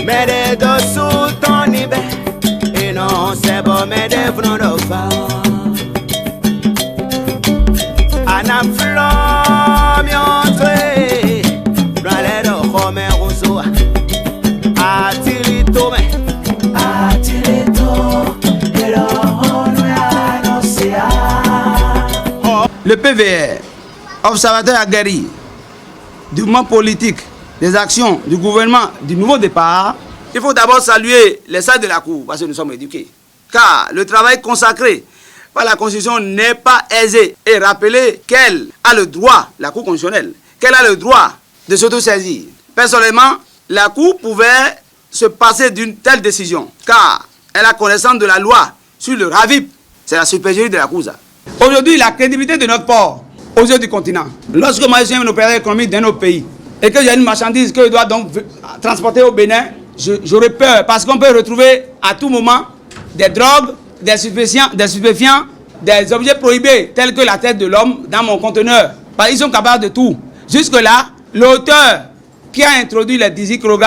Mais de sous ton hiver, et non, c'est bon, mais des vents de fa. Anna Flom, y'entré, dans les deux, comme un rousseau. Atilito, et l'on a l'océan. Le PVR, observateur aguerri du mouvement politique, des actions du gouvernement du nouveau départ, il faut d'abord saluer les sages de la Cour, parce que nous sommes éduqués. Car le travail consacré par la Constitution n'est pas aisé. Et rappeler qu'elle a le droit, la Cour constitutionnelle, qu'elle a le droit de s'autosaisir. Personnellement, la Cour pouvait se passer d'une telle décision, car elle a connaissance de la loi sur le RAVIP. C'est la supérieure de la Cour. Aujourd'hui, la crédibilité de notre port aux yeux du continent. Lorsque moi je suis un opérateur économique d'un autre pays et que j'ai une marchandise que je dois donc transporter au Bénin, j'aurais peur parce qu'on peut retrouver à tout moment des drogues, des stupéfiants, des objets prohibés tels que la tête de l'homme dans mon conteneur. Parce qu'ils sont capables de tout. Jusque-là, l'auteur qui a introduit les 18 kg,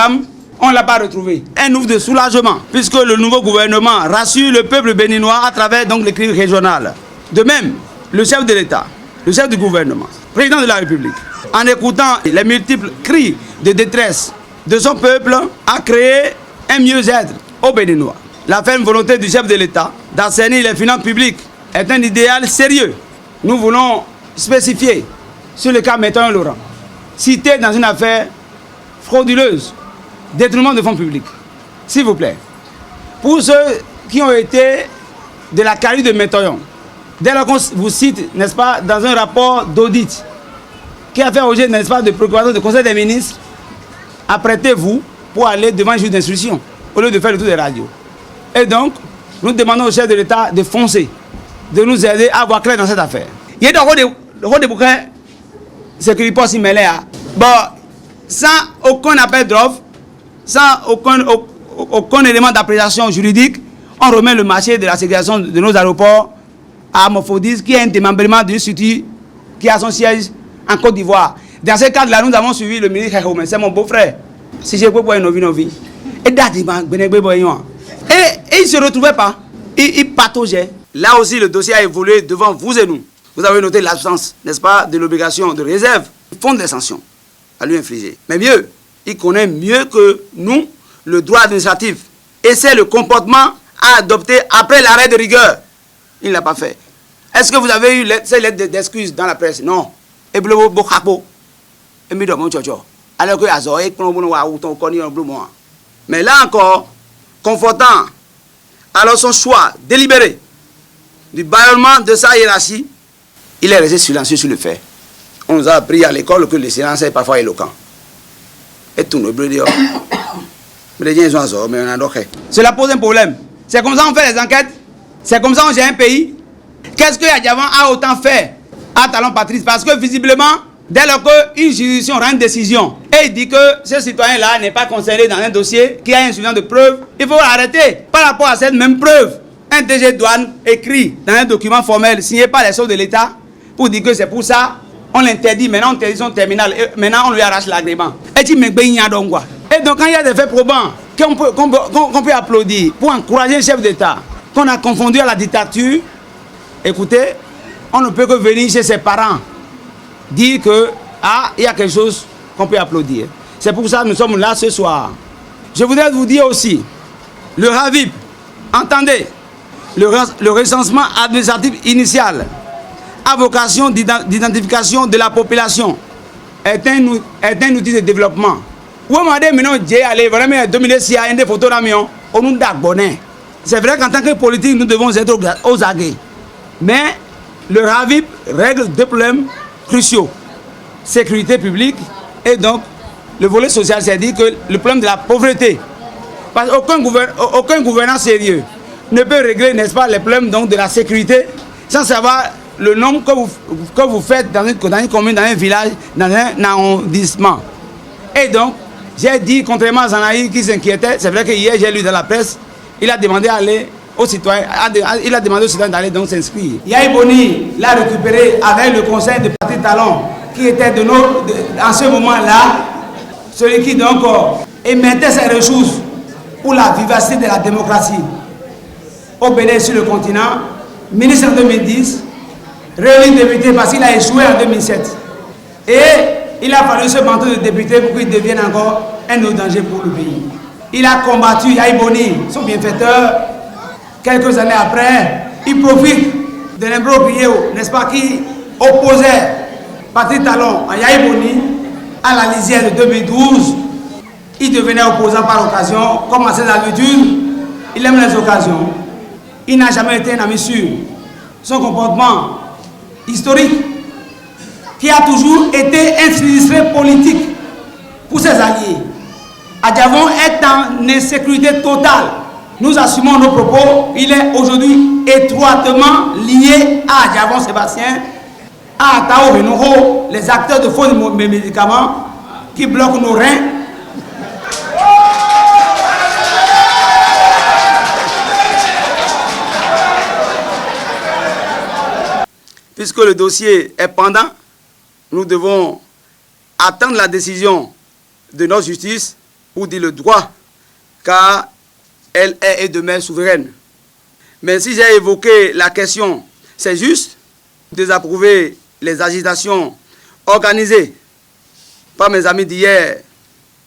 on ne l'a pas retrouvé. Un ouf de soulagement puisque le nouveau gouvernement rassure le peuple béninois à travers donc les cris régionales. De même, le chef de l'État, le chef du gouvernement, président de la République, en écoutant les multiples cris de détresse de son peuple, a créé un mieux-être aux Béninois. La ferme volonté du chef de l'État d'assainir les finances publiques est un idéal sérieux. Nous voulons spécifier sur le cas Météo Laurent, cité dans une affaire frauduleuse, détournement de fonds publics. S'il vous plaît, pour ceux qui ont été de la carrière de Météo, dès lors qu'on vous cite, n'est-ce pas, dans un rapport d'audit qui a fait objet, n'est-ce pas, de préoccupation du Conseil des ministres, apprêtez-vous pour aller devant un juge d'instruction au lieu de faire le tour des radios. Et donc, nous demandons au chef de l'État de foncer, de nous aider à voir clair dans cette affaire. Il y a le rôle de bouquin, c'est qu'il peut s'y mêler à. Bon, sans aucun appel d'offres, sans aucun élément d'appréciation juridique, on remet le marché de la ségrégation de nos aéroports à Morphodis, qui est un démembrement d'une structure qui a son siège en Côte d'Ivoire. Dans ce cadre-là, nous avons suivi le ministre Khéhoumé, c'est mon beau-frère. Si je peux voir une vie. Et il ne se retrouvait pas. Il pataugeait. Là aussi, le dossier a évolué devant vous et nous. Vous avez noté l'absence, n'est-ce pas, de l'obligation de réserve, fond des sanctions à lui infliger. Mais mieux, il connaît mieux que nous le droit administratif. Et c'est le comportement à adopter après l'arrêt de rigueur. Il ne l'a pas fait. Est-ce que vous avez eu ces lettres d'excuses dans la presse? Non. Alors que mais là encore, confortant alors son choix délibéré du bâillement de sa hiérarchie, il est resté silencieux sur le fait. On nous a appris à l'école que le silence est parfois éloquent. Et tout le bleu cela pose un problème. C'est comme ça qu'on fait les enquêtes. C'est comme ça qu'on gère un pays. Qu'est-ce que Yadiavan a autant fait à Talon Patrice? Parce que visiblement, dès lors qu'une juridiction rend une décision et il dit que ce citoyen-là n'est pas concerné dans un dossier qui a insuffisance de preuves, il faut l'arrêter. Par rapport à cette même preuve, un DG douane écrit dans un document formel signé par les chefs de l'État pour dire que c'est pour ça, on l'interdit, maintenant on interdit son terminal, et maintenant on lui arrache l'agrément. Et donc quand il y a des faits probants qu'on peut applaudir pour encourager le chef d'État, qu'on a confondu à la dictature, écoutez, on ne peut que venir chez ses parents dire que il y a quelque chose qu'on peut applaudir. C'est pour ça que nous sommes là ce soir. Je voudrais vous dire aussi, le RAVIP, entendez, le recensement administratif initial à vocation d'identification de la population est un outil de développement. C'est vrai qu'en tant que politique, nous devons être aux aguets. Mais le RAVIP règle deux problèmes cruciaux. Sécurité publique et donc le volet social, c'est-à-dire que le problème de la pauvreté. Parce qu'aucun gouvernant sérieux ne peut régler, n'est-ce pas, les problèmes donc, de la sécurité sans savoir le nombre que vous faites dans une commune, dans un village, dans un arrondissement. Et donc, j'ai dit, contrairement à Zanaï qui s'inquiétait, c'est vrai que hier j'ai lu dans la presse, il a demandé à aller aux citoyens, il a demandé aux citoyens d'aller donc s'inscrire. Yahi Boni l'a récupéré avec le conseil de Parti Talon, qui était en ce moment-là, celui qui donc émettait ses ressources pour la vivacité de la démocratie au Bénin sur le continent, ministre en 2010, réélu député parce qu'il a échoué en 2007. Et il a fallu ce manteau de député pour qu'il devienne encore un autre danger pour le pays. Il a combattu Yahi Boni, son bienfaiteur. Quelques années après, il profite de l'imbroglio, n'est-ce pas, qui opposait Patrick Talon à Yahi Boni à la lisière de 2012. Il devenait opposant par occasion, comme à ses habitudes, il aime les occasions. Il n'a jamais été un ami sûr. Son comportement historique, qui a toujours été un sinistré politique pour ses alliés. Adjavon est en insécurité totale. Nous assumons nos propos. Il est aujourd'hui étroitement lié à Adjavon Sébastien, à Tao Renoro, les acteurs de faux médicaments qui bloquent nos reins. Puisque le dossier est pendant, nous devons attendre la décision de notre justice pour dire le droit, car elle est et demeure souveraine. Mais si j'ai évoqué la question, c'est juste désapprouver les agitations organisées par mes amis d'hier,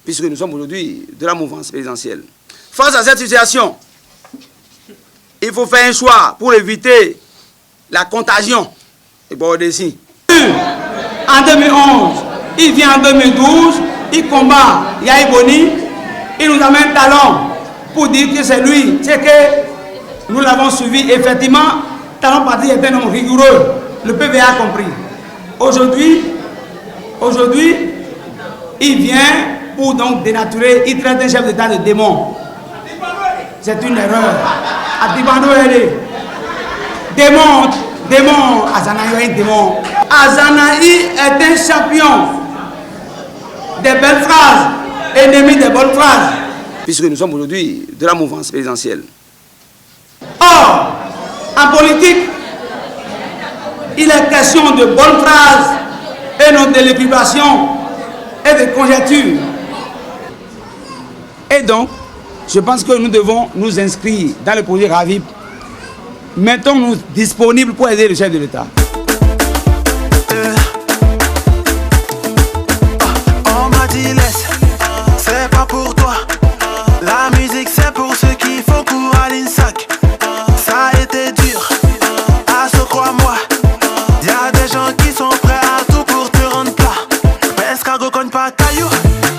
puisque nous sommes aujourd'hui de la mouvance présidentielle. Face à cette situation, il faut faire un choix pour éviter la contagion. Et bon, ici. En 2011, il vient en 2012, il combat Yahi Boni, il nous amène Talon pour dire que c'est lui. C'est que nous l'avons suivi. Effectivement, Talon Parti est un homme rigoureux. Le PVA a compris. Aujourd'hui, il vient pour donc dénaturer, il traite un chef d'État de démon. C'est une erreur. Atibando démon, Azanaï est un démon. Azanaï est un champion des belles phrases, ennemi des bonnes phrases. Puisque nous sommes aujourd'hui de la mouvance présidentielle. Or, en politique, il est question de bonnes phrases et non de l'équipation et de conjectures. Et donc, je pense que nous devons nous inscrire dans le projet Ravib. Mettons-nous disponibles pour aider le chef de l'État. On m'a dit laisse, c'est pas pour toi. La musique c'est pour ceux qui font cours à l'INSAC. Ça a été dur, à ce crois-moi. Y'a des gens qui sont prêts à tout pour te rendre plat. Mais escargot cogne pas caillou.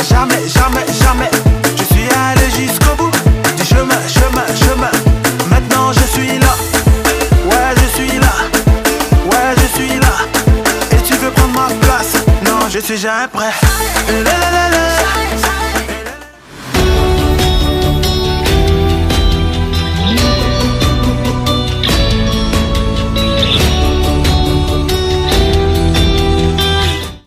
Jamais, jamais, jamais. Je suis allé jusqu'au bout du chemin. Maintenant je suis là. Ouais, je suis là. Ouais, je suis là. Et tu veux prendre ma place? Non, je suis jamais prêt.